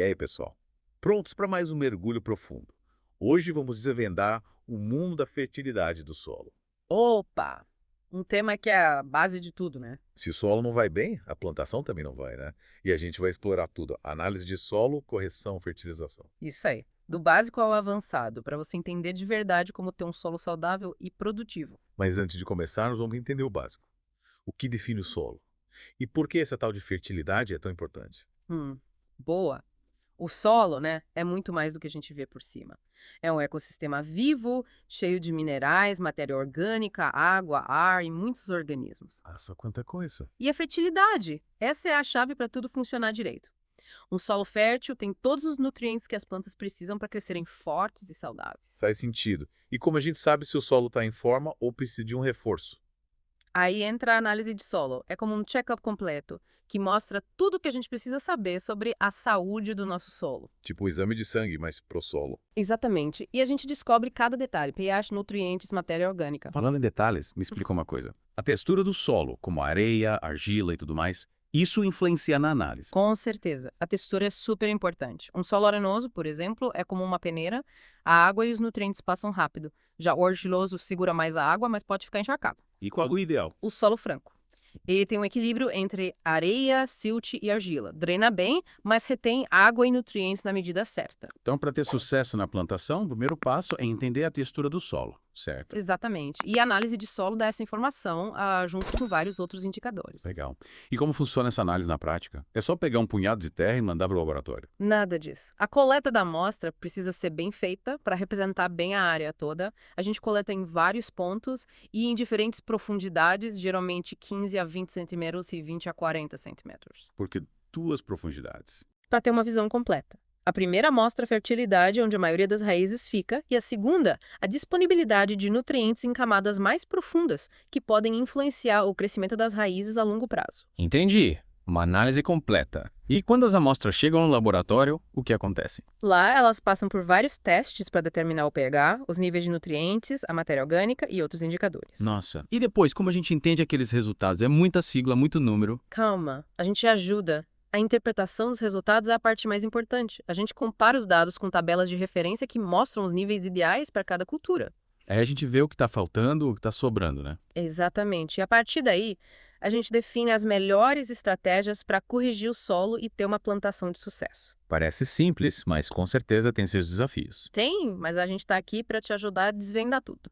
E aí, pessoal? Prontos para mais um mergulho profundo? Hoje vamos desvendar o mundo da fertilidade do solo. Opa! Um tema que é a base de tudo, né? Se o solo não vai bem, a plantação também não vai, né? E a gente vai explorar tudo: análise de solo, correção, fertilização. Isso aí. Do básico ao avançado, para você entender de verdade como ter um solo saudável e produtivo. Mas antes de começarmos, vamos entender o básico. O que define o solo? E por que essa tal de fertilidade é tão importante? Hum, boa. O solo, né, é muito mais do que a gente vê por cima. É um ecossistema vivo, cheio de minerais, matéria orgânica, água, ar e muitos organismos. Nossa, quanta coisa! E a fertilidade, essa é a chave para tudo funcionar direito. Um solo fértil tem todos os nutrientes que as plantas precisam para crescerem fortes e saudáveis. Faz sentido. E como a gente sabe se o solo está em forma ou precisa de um reforço? Aí entra a análise de solo. É como um check-up completo, que mostra tudo o que a gente precisa saber sobre a saúde do nosso solo. Tipo o exame de sangue, mas pro solo. Exatamente. E a gente descobre cada detalhe: pH, nutrientes, matéria orgânica. Falando em detalhes, me explica uma coisa. A textura do solo, como areia, argila e tudo mais, isso influencia na análise. Com certeza. A textura é super importante. Um solo arenoso, por exemplo, é como uma peneira. A água e os nutrientes passam rápido. Já o argiloso segura mais a água, mas pode ficar encharcado. E qual o ideal? O solo franco. Ele tem um equilíbrio entre areia, silt e argila. Drena bem, mas retém água e nutrientes na medida certa. Então, para ter sucesso na plantação, o primeiro passo é entender a textura do solo, certo? Exatamente. E a análise de solo dá essa informação, junto com vários outros indicadores. Legal. E como funciona essa análise na prática? É só pegar um punhado de terra e mandar para o laboratório. Nada disso. A coleta da amostra precisa ser bem feita para representar bem a área toda. A gente coleta em vários pontos e em diferentes profundidades, geralmente 15 a 20 centímetros e 20 a 40 centímetros, Porque duas profundidades. para ter uma visão completa. A primeira mostra a fertilidade, onde a maioria das raízes fica, e a segunda, a disponibilidade de nutrientes em camadas mais profundas, que podem influenciar o crescimento das raízes a longo prazo. Entendi. Uma análise completa. E quando as amostras chegam no laboratório, o que acontece? Lá, elas passam por vários testes para determinar o pH, os níveis de nutrientes, a matéria orgânica e outros indicadores. Nossa. E depois, como a gente entende aqueles resultados? É muita sigla, muito número. Calma, a gente ajuda. A interpretação dos resultados é a parte mais importante. A gente compara os dados com tabelas de referência que mostram os níveis ideais para cada cultura. Aí a gente vê o que está faltando, o que está sobrando, né? Exatamente. E a partir daí, a gente define as melhores estratégias para corrigir o solo e ter uma plantação de sucesso. Parece simples, mas com certeza tem seus desafios. Tem, mas a gente está aqui para te ajudar a desvendar tudo.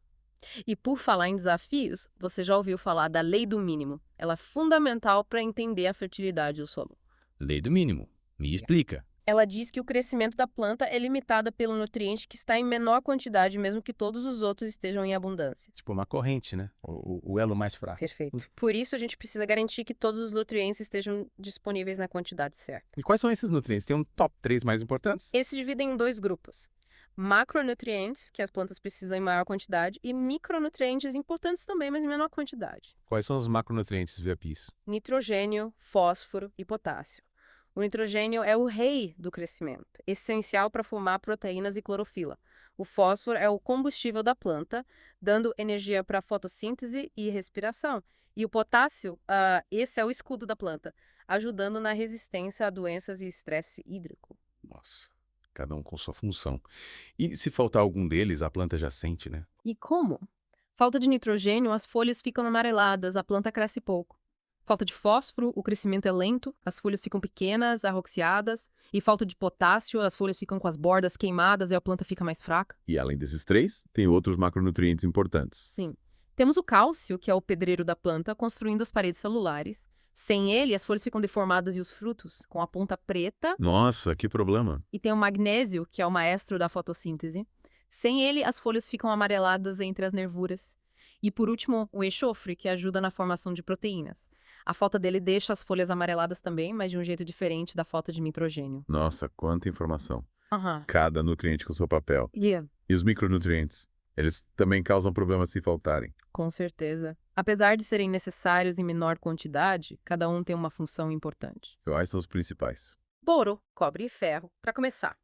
E por falar em desafios, você já ouviu falar da lei do mínimo. Ela é fundamental para entender a fertilidade do solo. Lei do mínimo. Me explica. Ela diz que o crescimento da planta é limitado pelo nutriente que está em menor quantidade, mesmo que todos os outros estejam em abundância. Tipo uma corrente, né? O elo mais fraco. Perfeito. Por isso, a gente precisa garantir que todos os nutrientes estejam disponíveis na quantidade certa. E quais são esses nutrientes? Tem um top 3 mais importantes? Eles se dividem em dois grupos: macronutrientes, que as plantas precisam em maior quantidade, e micronutrientes importantes também, mas em menor quantidade. Quais são os macronutrientes via PIS? Nitrogênio, fósforo e potássio. O nitrogênio é o rei do crescimento, essencial para formar proteínas e clorofila. O fósforo é o combustível da planta, dando energia para fotossíntese e respiração. E o potássio, esse é o escudo da planta, ajudando na resistência a doenças e estresse hídrico. Nossa, cada um com sua função. E se faltar algum deles, a planta já sente, né? E como? Falta de nitrogênio, as folhas ficam amareladas, a planta cresce pouco. Falta de fósforo, o crescimento é lento, as folhas ficam pequenas, arroxiadas. E falta de potássio, as folhas ficam com as bordas queimadas e a planta fica mais fraca. E além desses três, tem outros macronutrientes importantes. Sim. Temos o cálcio, que é o pedreiro da planta, construindo as paredes celulares. Sem ele, as folhas ficam deformadas e os frutos, com a ponta preta. Nossa, que problema. E tem o magnésio, que é o maestro da fotossíntese. Sem ele, as folhas ficam amareladas entre as nervuras. E por último, o enxofre, que ajuda na formação de proteínas. A falta dele deixa as folhas amareladas também, mas de um jeito diferente da falta de nitrogênio. Nossa, quanta informação. Aham. Cada nutriente com seu papel. Yeah. E os micronutrientes? Eles também causam problemas se faltarem. Com certeza. Apesar de serem necessários em menor quantidade, cada um tem uma função importante. Quais são os principais? Boro, cobre e ferro, para começar.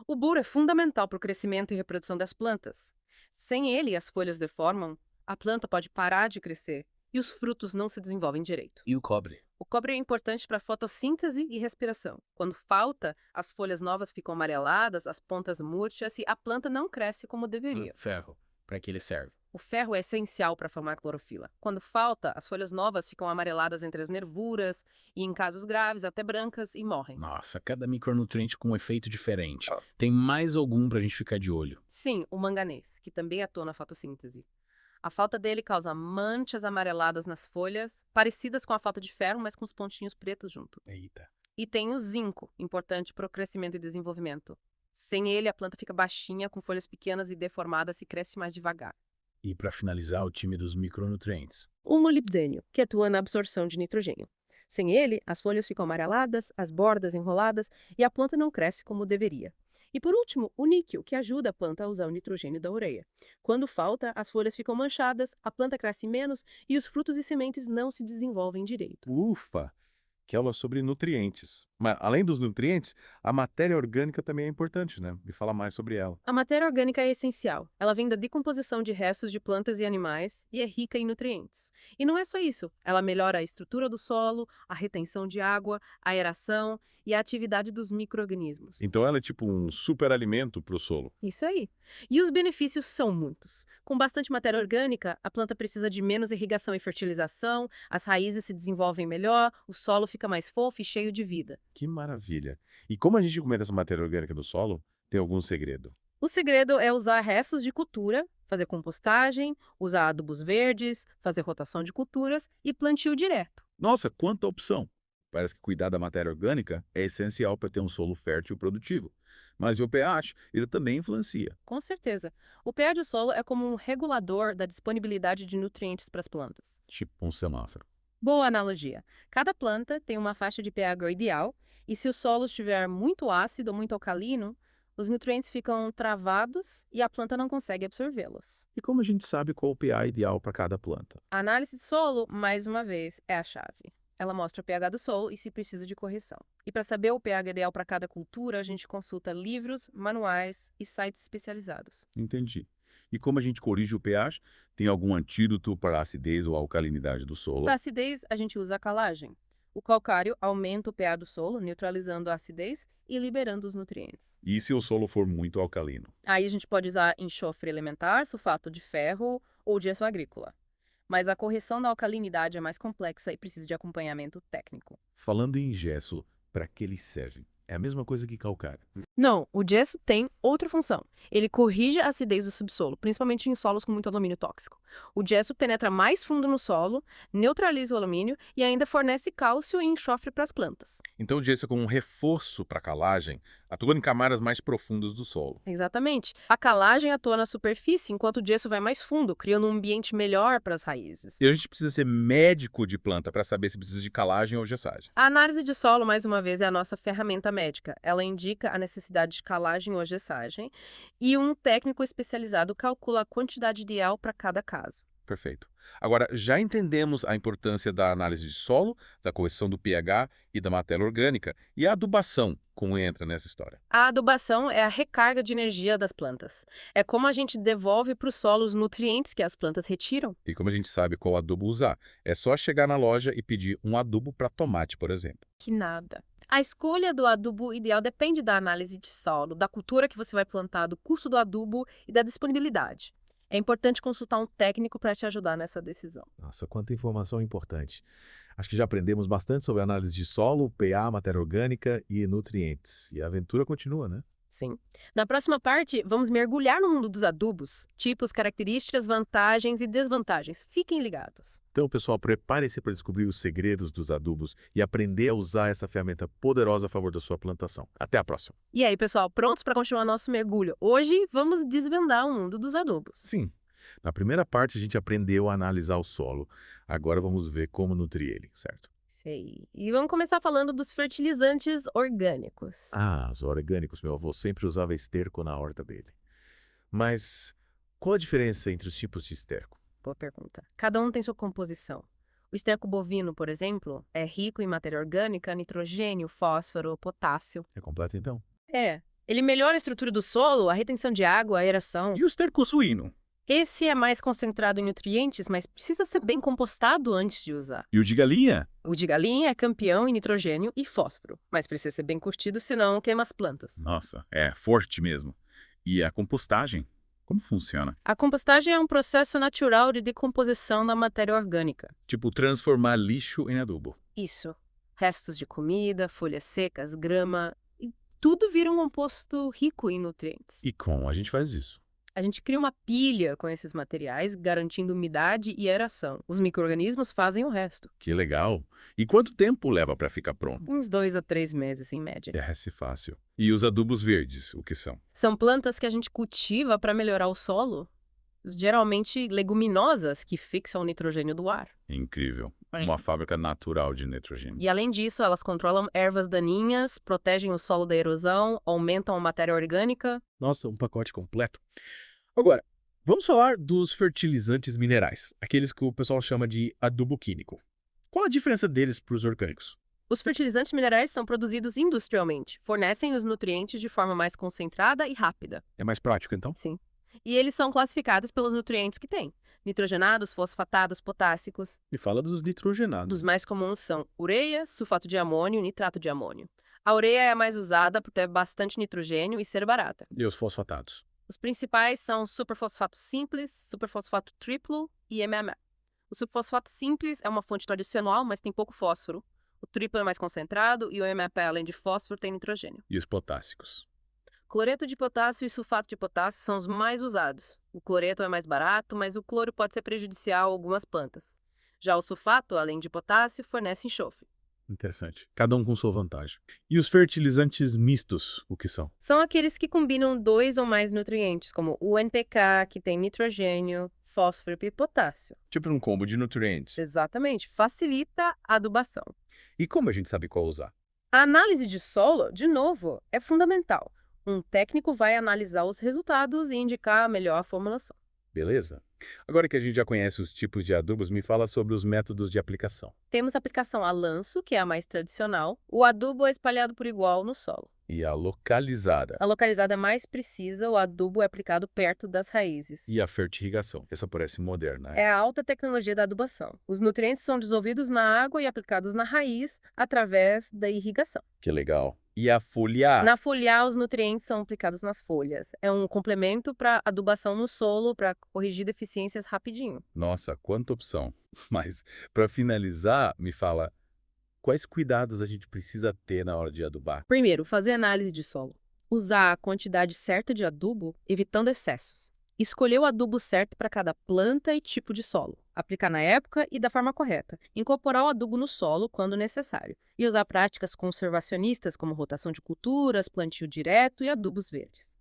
O boro é fundamental para o crescimento e reprodução das plantas. Sem ele, as folhas deformam, a planta pode parar de crescer e os frutos não se desenvolvem direito. E o cobre? O cobre é importante para fotossíntese e respiração. Quando falta, as folhas novas ficam amareladas, as pontas murchas e a planta não cresce como deveria. Ferro. Para que ele serve? O ferro é essencial para formar clorofila. Quando falta, as folhas novas ficam amareladas entre as nervuras e, em casos graves, até brancas e morrem. Nossa, cada micronutriente com um efeito diferente. Tem mais algum pra gente ficar de olho? Sim, o manganês, que também atua na fotossíntese. A falta dele causa manchas amareladas nas folhas, parecidas com a falta de ferro, mas com os pontinhos pretos junto. Eita. E tem o zinco, importante para o crescimento e desenvolvimento. Sem ele, a planta fica baixinha, com folhas pequenas e deformadas e cresce mais devagar. E para finalizar, o time dos micronutrientes. O molibdênio, que atua na absorção de nitrogênio. Sem ele, as folhas ficam amareladas, as bordas enroladas e a planta não cresce como deveria. E por último, o níquel, que ajuda a planta a usar o nitrogênio da ureia. Quando falta, as folhas ficam manchadas, a planta cresce menos e os frutos e sementes não se desenvolvem direito. Ufa! Que aula sobre nutrientes. Mas, além dos nutrientes, a matéria orgânica também é importante, né? Me fala mais sobre ela. A matéria orgânica é essencial. Ela vem da decomposição de restos de plantas e animais e é rica em nutrientes. E não é só isso. Ela melhora a estrutura do solo, a retenção de água, a aeração e a atividade dos micro-organismos. Então ela é tipo um superalimento para o solo. Isso aí. E os benefícios são muitos. Com bastante matéria orgânica, a planta precisa de menos irrigação e fertilização, as raízes se desenvolvem melhor, o solo fica mais fofo e cheio de vida. Que maravilha! E como a gente comenta essa matéria orgânica do solo, tem algum segredo? O segredo é usar restos de cultura, fazer compostagem, usar adubos verdes, fazer rotação de culturas e plantio direto. Nossa, quanta opção! Parece que cuidar da matéria orgânica é essencial para ter um solo fértil e produtivo. Mas o pH, ele também influencia. Com certeza. O pH do solo é como um regulador da disponibilidade de nutrientes para as plantas. Tipo um semáforo. Boa analogia. Cada planta tem uma faixa de pH ideal, e se o solo estiver muito ácido ou muito alcalino, os nutrientes ficam travados e a planta não consegue absorvê-los. E como a gente sabe qual o pH ideal para cada planta? A análise de solo, mais uma vez, é a chave. Ela mostra o pH do solo e se precisa de correção. E para saber o pH ideal para cada cultura, a gente consulta livros, manuais e sites especializados. Entendi. E como a gente corrige o pH? Tem algum antídoto para a acidez ou alcalinidade do solo? Para acidez, a gente usa a calagem. O calcário aumenta o pH do solo, neutralizando a acidez e liberando os nutrientes. E se o solo for muito alcalino? Aí a gente pode usar enxofre elementar, sulfato de ferro ou gesso agrícola. Mas a correção da alcalinidade é mais complexa e precisa de acompanhamento técnico. Falando em gesso, para que ele serve? É a mesma coisa que calcário. Não, o gesso tem outra função. Ele corrige a acidez do subsolo, principalmente em solos com muito alumínio tóxico. O gesso penetra mais fundo no solo, neutraliza o alumínio e ainda fornece cálcio e enxofre para as plantas. Então o gesso é como um reforço para a calagem, atuando em camadas mais profundas do solo. Exatamente. A calagem atua na superfície, enquanto o gesso vai mais fundo, criando um ambiente melhor para as raízes. E a gente precisa ser médico de planta para saber se precisa de calagem ou gessagem. A análise de solo, mais uma vez, é a nossa ferramenta médica. Ela indica a necessidade de calagem ou gessagem e um técnico especializado calcula a quantidade ideal para cada caso. Perfeito. Agora, já entendemos a importância da análise de solo, da correção do pH e da matéria orgânica. E a adubação, como entra nessa história? A adubação é a recarga de energia das plantas. É como a gente devolve para o solo os nutrientes que as plantas retiram. E como a gente sabe qual adubo usar? É só chegar na loja e pedir um adubo para tomate, por exemplo. Que nada. A escolha do adubo ideal depende da análise de solo, da cultura que você vai plantar, do custo do adubo e da disponibilidade. É importante consultar um técnico para te ajudar nessa decisão. Nossa, quanta informação importante. Acho que já aprendemos bastante sobre análise de solo, pH, matéria orgânica e nutrientes. E a aventura continua, né? Sim. Na próxima parte, vamos mergulhar no mundo dos adubos, tipos, características, vantagens e desvantagens. Fiquem ligados. Então, pessoal, prepare-se para descobrir os segredos dos adubos e aprender a usar essa ferramenta poderosa a favor da sua plantação. Até a próxima. E aí, pessoal, prontos para continuar nosso mergulho? Hoje, vamos desvendar o mundo dos adubos. Sim. Na primeira parte, a gente aprendeu a analisar o solo. Agora vamos ver como nutrir ele, certo? Sei. E vamos começar falando dos fertilizantes orgânicos. Ah, os orgânicos. Meu avô sempre usava esterco na horta dele. Mas qual a diferença entre os tipos de esterco? Boa pergunta. Cada um tem sua composição. O esterco bovino, por exemplo, é rico em matéria orgânica, nitrogênio, fósforo, potássio. É completo, então? Ele melhora a estrutura do solo, a retenção de água, a aeração. E o esterco suíno? Esse é mais concentrado em nutrientes, mas precisa ser bem compostado antes de usar. E o de galinha? O de galinha é campeão em nitrogênio e fósforo, mas precisa ser bem curtido, senão queima as plantas. Nossa, é forte mesmo. E a compostagem? Como funciona? A compostagem é um processo natural de decomposição da matéria orgânica. Tipo, transformar lixo em adubo. Isso. Restos de comida, folhas secas, grama, e tudo vira um composto rico em nutrientes. E como a gente faz isso? A gente cria uma pilha com esses materiais, garantindo umidade e aeração. Os micro-organismos fazem o resto. Que legal. E quanto tempo leva para ficar pronto? Uns 2 a 3 meses, em média. Parece fácil. E os adubos verdes, o que são? São plantas que a gente cultiva para melhorar o solo, geralmente leguminosas que fixam o nitrogênio do ar. Incrível. Uma fábrica natural de nitrogênio. E além disso, elas controlam ervas daninhas, protegem o solo da erosão, aumentam a matéria orgânica. Nossa, um pacote completo. Agora, vamos falar dos fertilizantes minerais, aqueles que o pessoal chama de adubo químico. Qual a diferença deles para os orgânicos? Os fertilizantes minerais são produzidos industrialmente, fornecem os nutrientes de forma mais concentrada e rápida. É mais prático, então? Sim. E eles são classificados pelos nutrientes que têm: nitrogenados, fosfatados, potássicos. Me fala dos nitrogenados. Dos mais comuns são ureia, sulfato de amônio e nitrato de amônio. A ureia é a mais usada por ter bastante nitrogênio e ser barata. E os fosfatados? Os principais são superfosfato simples, superfosfato triplo e MMA. O superfosfato simples é uma fonte tradicional, mas tem pouco fósforo. O triplo é mais concentrado e o MAP, além de fósforo, tem nitrogênio. E os potássicos? Cloreto de potássio e sulfato de potássio são os mais usados. O cloreto é mais barato, mas o cloro pode ser prejudicial a algumas plantas. Já o sulfato, além de potássio, fornece enxofre. Interessante. Cada um com sua vantagem. E os fertilizantes mistos, o que são? São aqueles que combinam 2 ou mais nutrientes, como o NPK, que tem nitrogênio, fósforo e potássio. Tipo um combo de nutrientes. Exatamente. Facilita a adubação. E como a gente sabe qual usar? A análise de solo, de novo, é fundamental. Um técnico vai analisar os resultados e indicar a melhor formulação. Beleza? Agora que a gente já conhece os tipos de adubos, me fala sobre os métodos de aplicação. Temos a aplicação a lanço, que é a mais tradicional. O adubo é espalhado por igual no solo. E a localizada. A localizada é mais precisa, o adubo é aplicado perto das raízes. E a fertirrigação. Essa parece moderna. É a alta tecnologia da adubação. Os nutrientes são dissolvidos na água e aplicados na raiz através da irrigação. Que legal. E a foliar? Na foliar, os nutrientes são aplicados nas folhas. É um complemento para adubação no solo, para corrigir deficiências rapidinho. Nossa, quanta opção. Mas, para finalizar, me fala, quais cuidados a gente precisa ter na hora de adubar? Primeiro, fazer análise de solo. Usar a quantidade certa de adubo, evitando excessos. Escolher o adubo certo para cada planta e tipo de solo. Aplicar na época e da forma correta. Incorporar o adubo no solo quando necessário. E usar práticas conservacionistas como rotação de culturas, plantio direto e adubos verdes.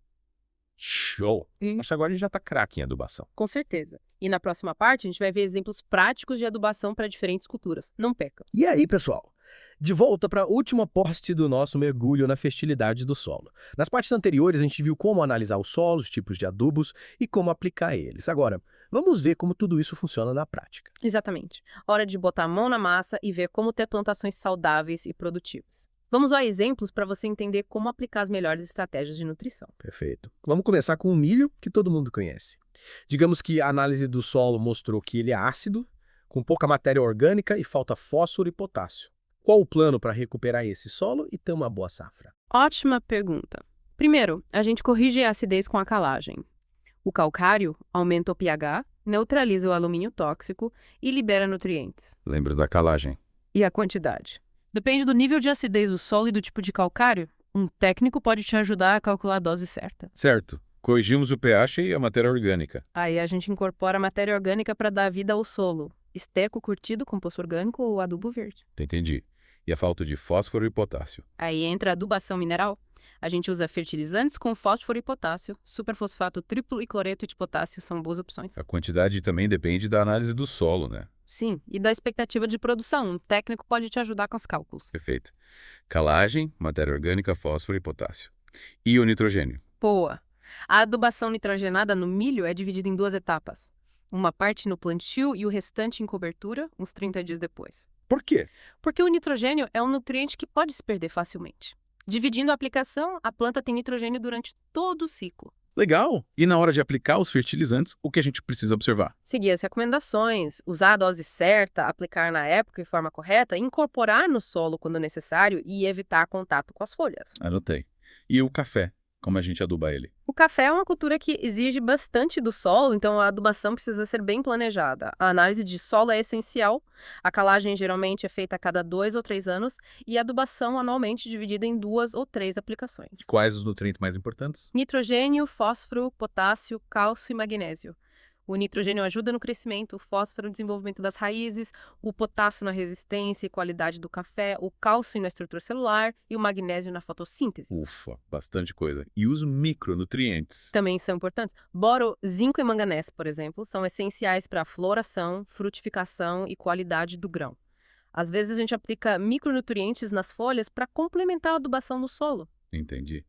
Show! Acho que agora a gente já tá craque em adubação. Com certeza. E na próxima parte a gente vai ver exemplos práticos de adubação para diferentes culturas. Não perca! E aí, pessoal? De volta para a última parte do nosso mergulho na fertilidade do solo. Nas partes anteriores, a gente viu como analisar o solo, os tipos de adubos e como aplicar eles. Agora, vamos ver como tudo isso funciona na prática. Exatamente. Hora de botar a mão na massa e ver como ter plantações saudáveis e produtivas. Vamos a exemplos para você entender como aplicar as melhores estratégias de nutrição. Perfeito. Vamos começar com o milho, que todo mundo conhece. Digamos que a análise do solo mostrou que ele é ácido, com pouca matéria orgânica e falta fósforo e potássio. Qual o plano para recuperar esse solo e ter uma boa safra? Ótima pergunta. Primeiro, a gente corrige a acidez com a calagem. O calcário aumenta o pH, neutraliza o alumínio tóxico e libera nutrientes. Lembra da calagem? E a quantidade? Depende do nível de acidez do solo e do tipo de calcário. Um técnico pode te ajudar a calcular a dose certa. Certo. Corrigimos o pH e a matéria orgânica. Aí a gente incorpora a matéria orgânica para dar vida ao solo. Esterco curtido, composto orgânico ou adubo verde. Entendi. E a falta de fósforo e potássio. Aí entra a adubação mineral. A gente usa fertilizantes com fósforo e potássio. Superfosfato triplo e cloreto de potássio são boas opções. A quantidade também depende da análise do solo, né? Sim, e da expectativa de produção. Um técnico pode te ajudar com os cálculos. Perfeito. Calagem, matéria orgânica, fósforo e potássio. E o nitrogênio? Boa! A adubação nitrogenada no milho é dividida em 2 etapas. Uma parte no plantio e o restante em cobertura, uns 30 dias depois. Por quê? Porque o nitrogênio é um nutriente que pode se perder facilmente. Dividindo a aplicação, a planta tem nitrogênio durante todo o ciclo. Legal! E na hora de aplicar os fertilizantes, o que a gente precisa observar? Seguir as recomendações, usar a dose certa, aplicar na época e forma correta, incorporar no solo quando necessário e evitar contato com as folhas. Anotei. E o café? Como a gente aduba ele? O café é uma cultura que exige bastante do solo, então a adubação precisa ser bem planejada. A análise de solo é essencial, a calagem geralmente é feita a cada 2 ou 3 anos e a adubação anualmente dividida em 2 ou 3 aplicações. E quais os nutrientes mais importantes? Nitrogênio, fósforo, potássio, cálcio e magnésio. O nitrogênio ajuda no crescimento, o fósforo no desenvolvimento das raízes, o potássio na resistência e qualidade do café, o cálcio na estrutura celular e o magnésio na fotossíntese. Ufa, bastante coisa. E os micronutrientes? Também são importantes. Boro, zinco e manganês, por exemplo, são essenciais para a floração, frutificação e qualidade do grão. Às vezes a gente aplica micronutrientes nas folhas para complementar a adubação no solo. Entendi.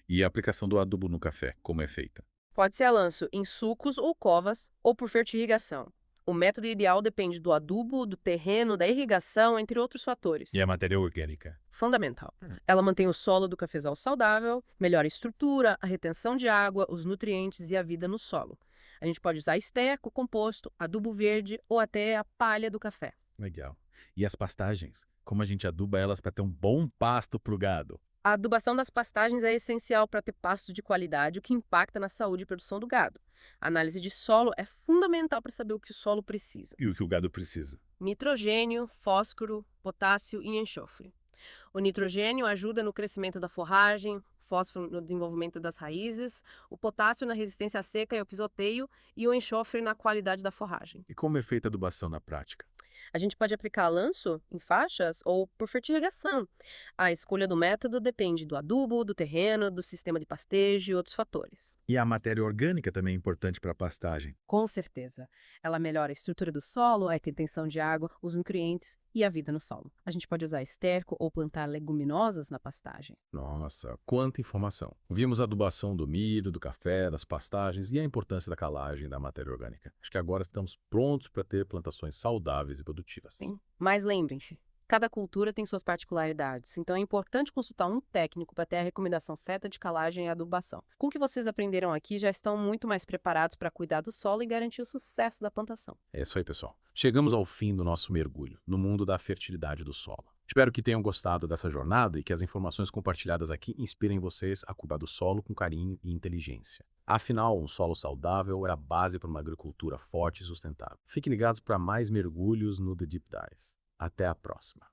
E a aplicação do adubo no café, como é feita? Pode ser a lanço em sucos ou covas ou por fertirrigação. O método ideal depende do adubo, do terreno, da irrigação, entre outros fatores. E a matéria orgânica? Fundamental. Ela mantém o solo do cafezal saudável, melhora a estrutura, a retenção de água, os nutrientes e a vida no solo. A gente pode usar esterco, composto, adubo verde ou até a palha do café. Legal. E as pastagens? Como a gente aduba elas para ter um bom pasto pro gado? A adubação das pastagens é essencial para ter pastos de qualidade, o que impacta na saúde e produção do gado. A análise de solo é fundamental para saber o que o solo precisa. E o que o gado precisa? Nitrogênio, fósforo, potássio e enxofre. O nitrogênio ajuda no crescimento da forragem, fósforo no desenvolvimento das raízes, o potássio na resistência à seca e ao pisoteio e o enxofre na qualidade da forragem. E como é feita a adubação na prática? A gente pode aplicar a lanço em faixas ou por fertirrigação. A escolha do método depende do adubo, do terreno, do sistema de pastejo e outros fatores. E a matéria orgânica também é importante para a pastagem. Com certeza. Ela melhora a estrutura do solo, a retenção de água, os nutrientes e a vida no solo. A gente pode usar esterco ou plantar leguminosas na pastagem. Nossa, quanta informação. Vimos a adubação do milho, do café, das pastagens e a importância da calagem da matéria orgânica. Acho que agora estamos prontos para ter plantações saudáveis e produtivas. Sim. Mas lembrem-se, cada cultura tem suas particularidades, então é importante consultar um técnico para ter a recomendação certa de calagem e adubação. Com o que vocês aprenderam aqui, já estão muito mais preparados para cuidar do solo e garantir o sucesso da plantação. É isso aí, pessoal. Chegamos ao fim do nosso mergulho no mundo da fertilidade do solo. Espero que tenham gostado dessa jornada e que as informações compartilhadas aqui inspirem vocês a cuidar do solo com carinho e inteligência. Afinal, um solo saudável é a base para uma agricultura forte e sustentável. Fiquem ligados para mais mergulhos no The Deep Dive. Até a próxima.